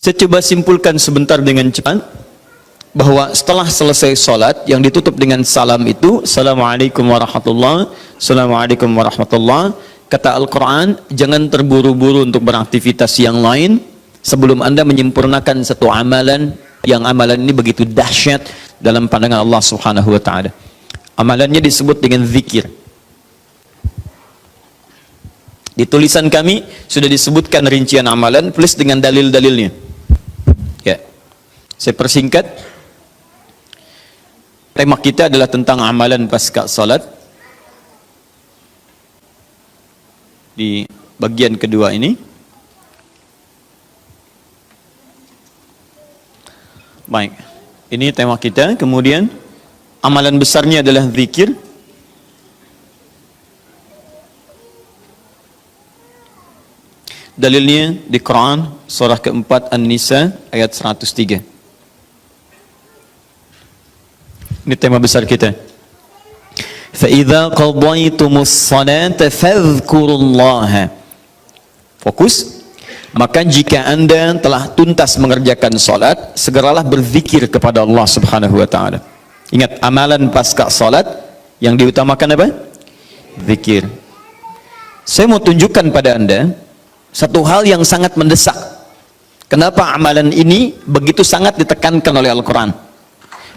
Saya coba simpulkan sebentar dengan cepat bahwa setelah selesai sholat yang ditutup dengan salam itu, Assalamualaikum warahmatullahi, Assalamualaikum warahmatullahi. Kata Al-Quran, jangan terburu-buru untuk beraktivitas yang lain sebelum Anda menyempurnakan satu amalan, yang amalan ini begitu dahsyat dalam pandangan Allah Subhanahu wa Ta'ala. Amalannya disebut dengan zikir. Di tulisan kami sudah disebutkan rincian amalan plus dengan dalil-dalilnya. Ya, saya persingkat. Tema kita adalah tentang amalan pasca salat. Di bagian kedua ini. Baik, ini tema kita. Kemudian amalan besarnya adalah zikir. Dalilnya di Quran surah keempat An-Nisa ayat 103. Ini tema besar kita. فَإِذَا قَضَيْتُمُ الصَّلَاةَ فَاذْكُرُوا اللَّهَ. Fokus. Maka jika Anda telah tuntas mengerjakan salat, segeralah berzikir kepada Allah Subhanahu wa Ta'ala. Ingat, amalan pasca salat yang diutamakan apa? Zikir. Saya mau tunjukkan pada Anda satu hal yang sangat mendesak. Kenapa amalan ini begitu sangat ditekankan oleh Al-Quran?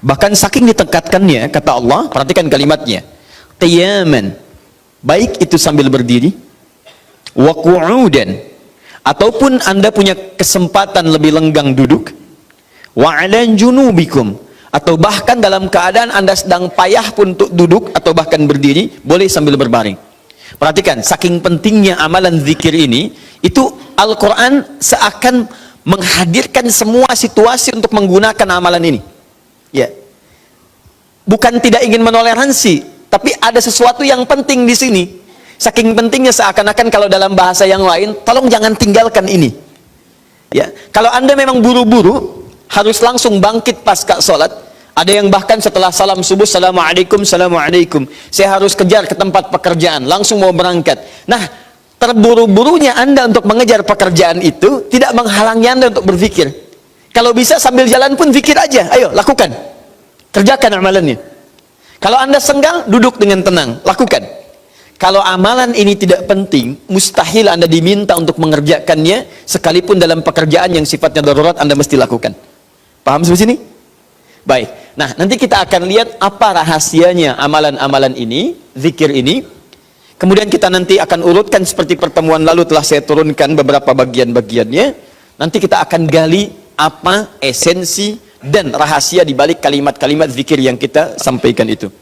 Bahkan saking ditekatkannya, kata Allah, perhatikan kalimatnya, qiyaman, baik itu sambil berdiri, wa qu'udan, ataupun Anda punya kesempatan lebih lenggang duduk, wa 'ala junubikum, atau bahkan dalam keadaan Anda sedang payah pun untuk duduk atau bahkan berdiri, boleh sambil berbaring. Perhatikan, saking pentingnya amalan zikir ini, itu Al-Quran seakan menghadirkan semua situasi untuk menggunakan amalan ini. Ya, bukan tidak ingin menoleransi, tapi ada sesuatu yang penting di sini. Saking pentingnya seakan-akan kalau dalam bahasa yang lain, tolong jangan tinggalkan ini. Ya, kalau Anda memang buru-buru, harus langsung bangkit pasca sholat. Ada yang bahkan setelah salam subuh, Assalamualaikum, Assalamualaikum, saya harus kejar ke tempat pekerjaan, langsung mau berangkat. Nah, terburu-burunya Anda untuk mengejar pekerjaan itu tidak menghalangi Anda untuk berzikir. Kalau bisa sambil jalan pun zikir aja, ayo lakukan, kerjakan amalannya. Kalau Anda senggang, duduk dengan tenang, lakukan. Kalau amalan ini tidak penting, mustahil Anda diminta untuk mengerjakannya, sekalipun dalam pekerjaan yang sifatnya darurat Anda mesti lakukan. Paham sampai sini? Baik, nah nanti kita akan lihat apa rahasianya amalan-amalan ini, zikir ini. Kemudian kita nanti akan urutkan seperti pertemuan lalu telah saya turunkan beberapa bagian-bagiannya. Nanti kita akan gali apa esensi dan rahasia di balik kalimat-kalimat zikir yang kita sampaikan itu.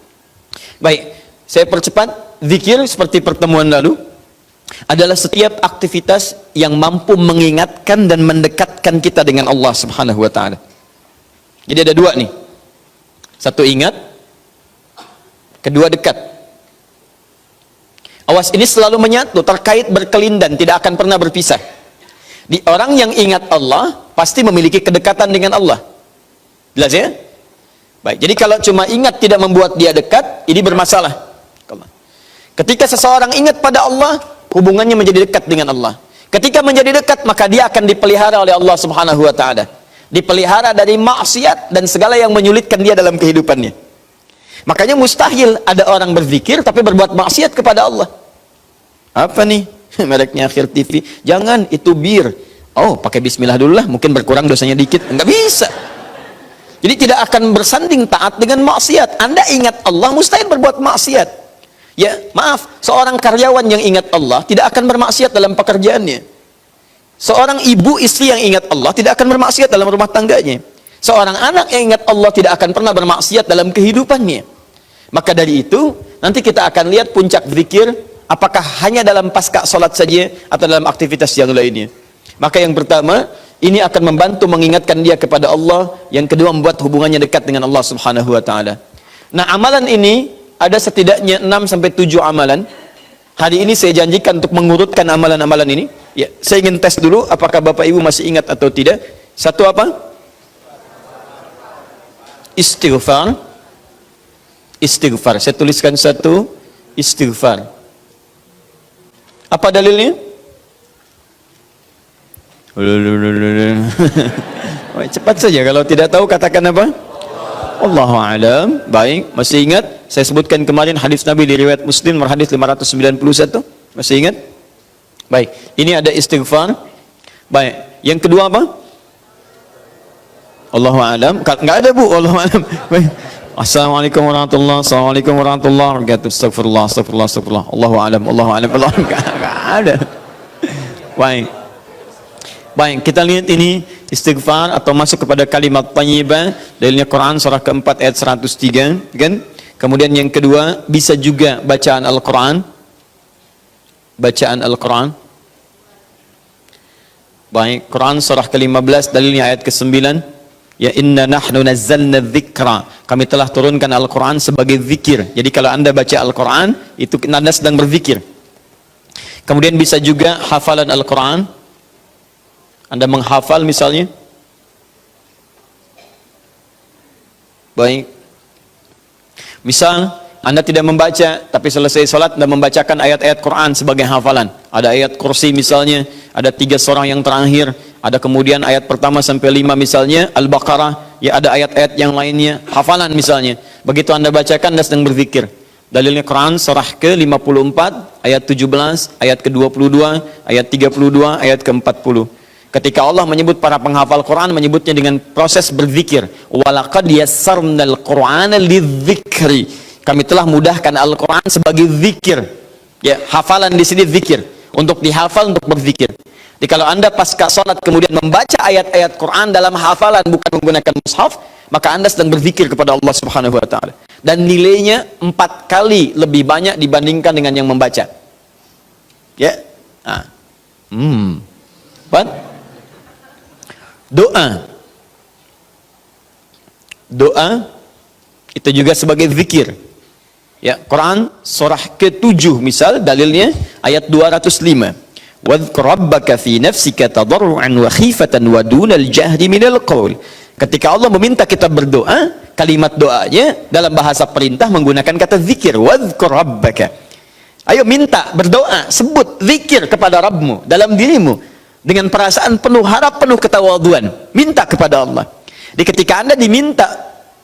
Baik, saya percepat. Zikir seperti pertemuan lalu adalah setiap aktivitas yang mampu mengingatkan dan mendekatkan kita dengan Allah Subhanahu wa Ta'ala. Jadi ada dua nih, satu ingat, kedua dekat. Awas, ini selalu menyatu, terkait berkelindan, tidak akan pernah berpisah. Di orang yang ingat Allah pasti memiliki kedekatan dengan Allah. Jelas ya? Baik, jadi kalau cuma ingat tidak membuat dia dekat, ini bermasalah. Ketika seseorang ingat pada Allah, hubungannya menjadi dekat dengan Allah. Ketika menjadi dekat, maka dia akan dipelihara oleh Allah Subhanahu wa Ta'ala. Dipelihara dari maksiat dan segala yang menyulitkan dia dalam kehidupannya. Makanya mustahil ada orang berzikir tapi berbuat maksiat kepada Allah. Apa nih? Mereknya Akhir TV. Jangan, itu bir. Oh, pakai bismillah dulu lah, mungkin berkurang dosanya dikit. Enggak bisa. Jadi tidak akan bersanding taat dengan maksiat. Anda ingat Allah, mustahil berbuat maksiat. Ya, maaf, seorang karyawan yang ingat Allah tidak akan bermaksiat dalam pekerjaannya. Seorang ibu istri yang ingat Allah tidak akan bermaksiat dalam rumah tangganya. Seorang anak yang ingat Allah tidak akan pernah bermaksiat dalam kehidupannya. Maka dari itu, nanti kita akan lihat puncak zikir, apakah hanya dalam pasca sholat saja atau dalam aktivitas yang lainnya. Maka yang pertama, ini akan membantu mengingatkan dia kepada Allah. Yang kedua, membuat hubungannya dekat dengan Allah Subhanahu wa Ta'ala. Nah, amalan ini ada setidaknya 6-7 amalan. Hari ini saya janjikan untuk mengurutkan amalan-amalan ini. Ya, saya ingin tes dulu apakah Bapak Ibu masih ingat atau tidak. Satu apa? Istighfar. Istighfar. Saya tuliskan satu, istighfar. Apa dalilnya? Cepat saja, kalau tidak tahu katakan apa? Allahu a'lam. Baik, masih ingat? Saya sebutkan kemarin hadis Nabi di riwayat Muslim nomor hadis 591. Masih ingat? Baik, ini ada istighfar. Baik, yang kedua apa? Allahu a'lam. Enggak ada, Bu, Allahu a'lam. Baik. Assalamualaikum warahmatullahi wabarakatuh. Assalamualaikum warahmatullahi wabarakatuh. Astagfirullah, astagfirullah, astagfirullah. Allahu a'lam, Allahu a'lam. Enggak ada. Baik. Baik, kita lihat ini istighfar atau masuk kepada kalimat thayyibah. Dalilnya Quran surah keempat ayat 103, kan? Kemudian yang kedua, bisa juga bacaan Al-Quran. Bacaan Al-Quran. Baik, Quran surah ke-15, dalilnya ayat ke-9. Ya inna nahnu nazzalna dzikra. Kami telah turunkan Al-Quran sebagai zikir. Jadi kalau Anda baca Al-Quran, itu Anda sedang berzikir. Kemudian bisa juga hafalan Al-Quran. Anda menghafal misalnya. Baik. Misal Anda tidak membaca, tapi selesai sholat Anda membacakan ayat-ayat Quran sebagai hafalan. Ada ayat kursi misalnya, ada 3 surah yang terakhir, ada kemudian ayat pertama sampai 5 misalnya, Al-Baqarah, ya ada ayat-ayat yang lainnya, hafalan misalnya. Begitu Anda bacakan, Anda sedang berzikir. Dalilnya Quran surah ke-54, ayat 17, ayat ke-22, ayat 32, ayat ke-40. Ketika Allah menyebut para penghafal Quran, menyebutnya dengan proses berzikir. Walaqad yassarnal Qur'ana lidzikri. Kami telah mudahkan Al-Quran sebagai zikir. Ya, hafalan di sini zikir. Untuk dihafal, untuk berzikir. Jadi kalau Anda pasca salat kemudian membaca ayat-ayat Quran dalam hafalan bukan menggunakan mushaf, maka Anda sedang berzikir kepada Allah Subhanahu wa taala. Dan nilainya 4 kali lebih banyak dibandingkan dengan yang membaca. Ya. Nah. Doa itu juga sebagai zikir. Ya, Quran surah ke-7 misal dalilnya ayat 205. Wadhkur rabbaka fi nafsika tadarruan wa khifatan wa dunal jahri minal qaul. Ketika Allah meminta kita berdoa, kalimat doanya dalam bahasa perintah menggunakan kata zikir. Wadhkur rabbaka. Ayo minta, berdoa, sebut zikir kepada Rabbmu dalam dirimu. Dengan perasaan penuh harap, penuh ketawaduan, minta kepada Allah. Di ketika Anda diminta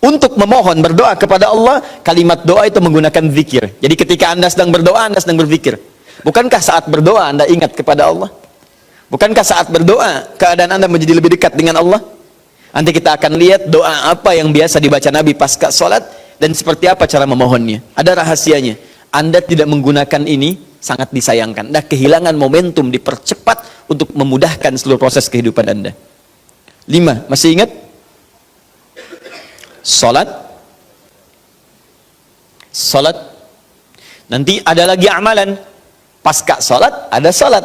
untuk memohon berdoa kepada Allah, kalimat doa itu menggunakan zikir. Jadi ketika Anda sedang berdoa, Anda sedang berzikir. Bukankah saat berdoa Anda ingat kepada Allah? Bukankah saat berdoa keadaan Anda menjadi lebih dekat dengan Allah? Nanti kita akan lihat doa apa yang biasa dibaca Nabi pasca sholat dan seperti apa cara memohonnya. Ada rahasianya. Anda tidak menggunakan ini, sangat disayangkan. Anda kehilangan momentum, dipercepat untuk memudahkan seluruh proses kehidupan Anda. 5, masih ingat? Salat. Salat. Nanti ada lagi amalan. Pasca salat, ada salat.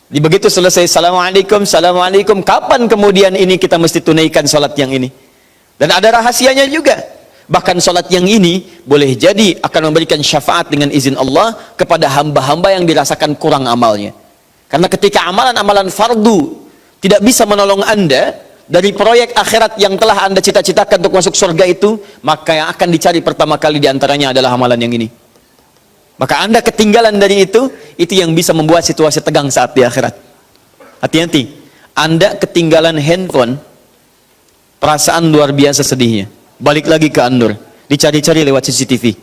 Di begitu selesai, Assalamualaikum, Assalamualaikum. Kapan kemudian ini kita mesti tunaikan salat yang ini? Dan ada rahasianya juga. Bahkan salat yang ini boleh jadi akan memberikan syafaat dengan izin Allah kepada hamba-hamba yang dirasakan kurang amalnya. Karena ketika amalan-amalan fardu tidak bisa menolong Anda dari proyek akhirat yang telah Anda cita-citakan untuk masuk surga itu, maka yang akan dicari pertama kali diantaranya adalah amalan yang ini. Maka Anda ketinggalan dari itu yang bisa membuat situasi tegang saat di akhirat. Hati-hati, Anda ketinggalan handphone, perasaan luar biasa sedihnya. Balik lagi ke An-Nur, dicari-cari lewat CCTV.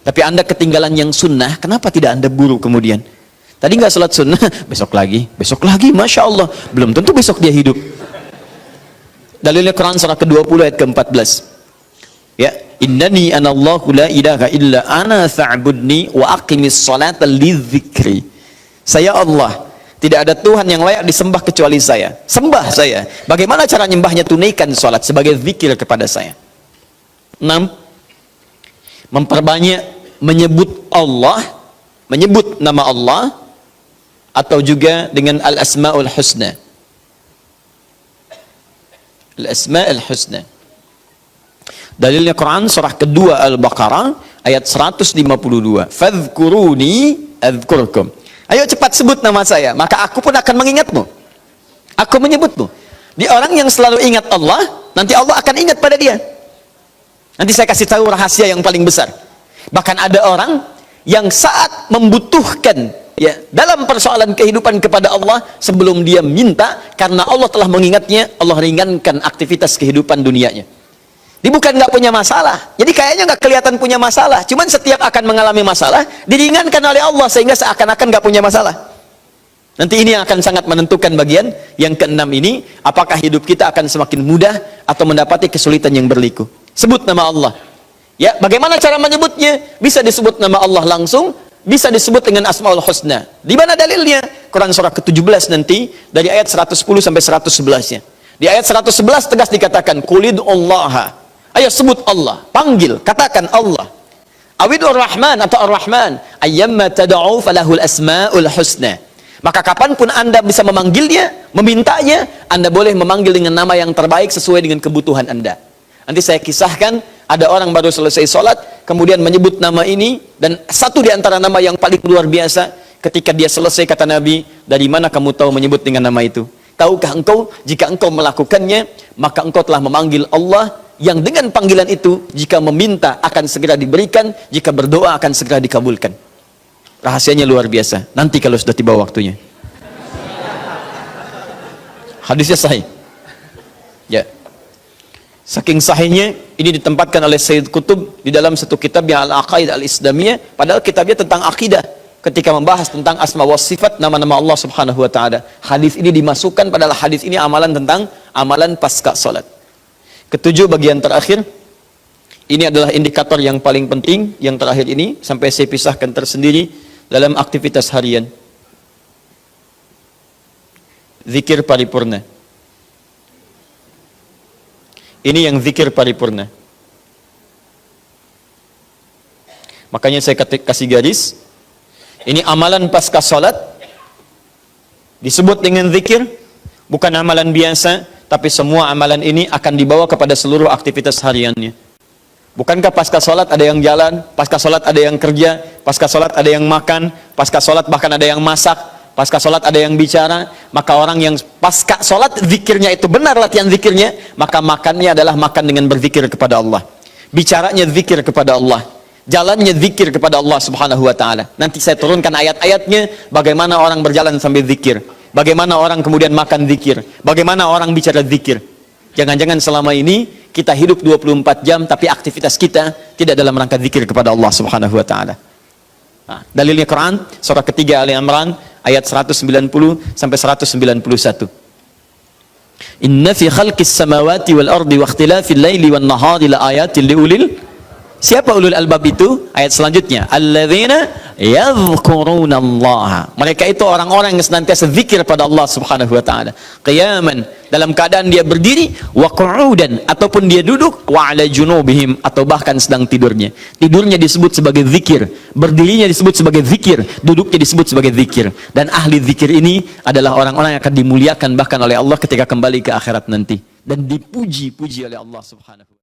Tapi Anda ketinggalan yang sunnah, kenapa tidak Anda buru kemudian? Tadi nggak sholat sunnah, besok lagi, Masya Allah. Belum tentu besok dia hidup. Dalilnya Quran surah ke-20 ayat ke-14. Ya, innani anallahu la ilaha illa ana fa'budni wa aqimis salata lidzikri. Saya Allah, tidak ada Tuhan yang layak disembah kecuali saya. Sembah saya. Bagaimana cara nyembahnya? Tunaikan salat sebagai zikir kepada saya. 6. Memperbanyak menyebut Allah, menyebut nama Allah, atau juga dengan al-asma'ul husna. Al-asma'ul husna. Dalilnya Quran surah kedua Al-Baqarah ayat 152. Fadhkuruni adzkurkum. Ayo cepat sebut nama saya, maka aku pun akan mengingatmu. Aku menyebutmu. Di orang yang selalu ingat Allah, nanti Allah akan ingat pada dia. Nanti saya kasih tahu rahasia yang paling besar. Bahkan ada orang yang saat membutuhkan ya, dalam persoalan kehidupan kepada Allah sebelum dia minta, karena Allah telah mengingatnya, Allah ringankan aktivitas kehidupan dunianya. Dia bukan nggak punya masalah, jadi kayaknya nggak kelihatan punya masalah, cuman setiap akan mengalami masalah diringankan oleh Allah sehingga seakan-akan nggak punya masalah. Nanti ini yang akan sangat menentukan bagian yang keenam ini, apakah hidup kita akan semakin mudah atau mendapati kesulitan yang berliku. Sebut nama Allah. Ya, bagaimana cara menyebutnya? Bisa disebut nama Allah langsung, bisa disebut dengan Asmaul Husna. Di mana dalilnya? Quran surah ke-17 nanti dari ayat 110 sampai 111-nya. Di ayat 111 tegas dikatakan, "Qulidullaha." Ayo sebut Allah, panggil, katakan Allah. Awidur Rahman atau Ar-Rahman, ayyamma tad'u falahul asmaul husna. Maka kapanpun Anda bisa memanggilnya, memintanya, Anda boleh memanggil dengan nama yang terbaik sesuai dengan kebutuhan Anda. Nanti saya kisahkan, ada orang baru selesai sholat, kemudian menyebut nama ini, dan satu di antara nama yang paling luar biasa, ketika dia selesai kata Nabi, dari mana kamu tahu menyebut dengan nama itu? Tahukah engkau, jika engkau melakukannya, maka engkau telah memanggil Allah, yang dengan panggilan itu, jika meminta akan segera diberikan, jika berdoa akan segera dikabulkan. Rahasianya luar biasa. Nanti kalau sudah tiba waktunya. Hadisnya sahih. Ya. Saking sahihnya, ini ditempatkan oleh Sayyid Qutb di dalam satu kitab yang Al-Aqaid Al-Islamiyah, padahal kitabnya tentang akidah. Ketika membahas tentang asma wa sifat, nama-nama Allah Subhanahu wa taala. Hadis ini dimasukkan, padahal hadis ini amalan tentang amalan pasca salat. Ketujuh, bagian terakhir. Ini adalah indikator yang paling penting, yang terakhir ini, sampai saya pisahkan tersendiri dalam aktivitas harian. Zikir paripurna. Ini yang zikir paripurna. Makanya saya kasih garis. Ini amalan pasca salat, disebut dengan zikir, bukan amalan biasa, tapi semua amalan ini akan dibawa kepada seluruh aktivitas hariannya. Bukankah pasca sholat ada yang jalan, pasca sholat ada yang kerja, pasca sholat ada yang makan, pasca sholat bahkan ada yang masak, pasca sholat ada yang bicara? Maka orang yang pasca sholat zikirnya itu benar latihan zikirnya, maka makannya adalah makan dengan berzikir kepada Allah, bicaranya zikir kepada Allah, jalannya zikir kepada Allah Subhanahu wa ta'ala. Nanti saya turunkan ayat-ayatnya, bagaimana orang berjalan sambil zikir, bagaimana orang kemudian makan zikir, bagaimana orang bicara zikir. Jangan-jangan selama ini kita hidup 24 jam tapi aktivitas kita tidak dalam rangka zikir kepada Allah Subhanahu wa taala. Nah, dalilnya Quran surah ketiga Ali Imran ayat 190 sampai 191. Inna fi khalqis samawati wal ardi wa ikhtilafil laili wan nahari la ayatin liulil. Siapa ulul albab itu? Ayat selanjutnya, alladzina yadhkurunallaha. Mereka itu orang-orang yang senantiasa zikir pada Allah Subhanahu wa taala. Qiyaman, dalam keadaan dia berdiri, wa qu'udan, ataupun dia duduk, wa 'ala junubihim, atau bahkan sedang tidurnya. Tidurnya disebut sebagai zikir, berdirinya disebut sebagai zikir, duduknya disebut sebagai zikir. Dan ahli zikir ini adalah orang-orang yang akan dimuliakan bahkan oleh Allah ketika kembali ke akhirat nanti, dan dipuji-puji oleh Allah Subhanahu wa taala.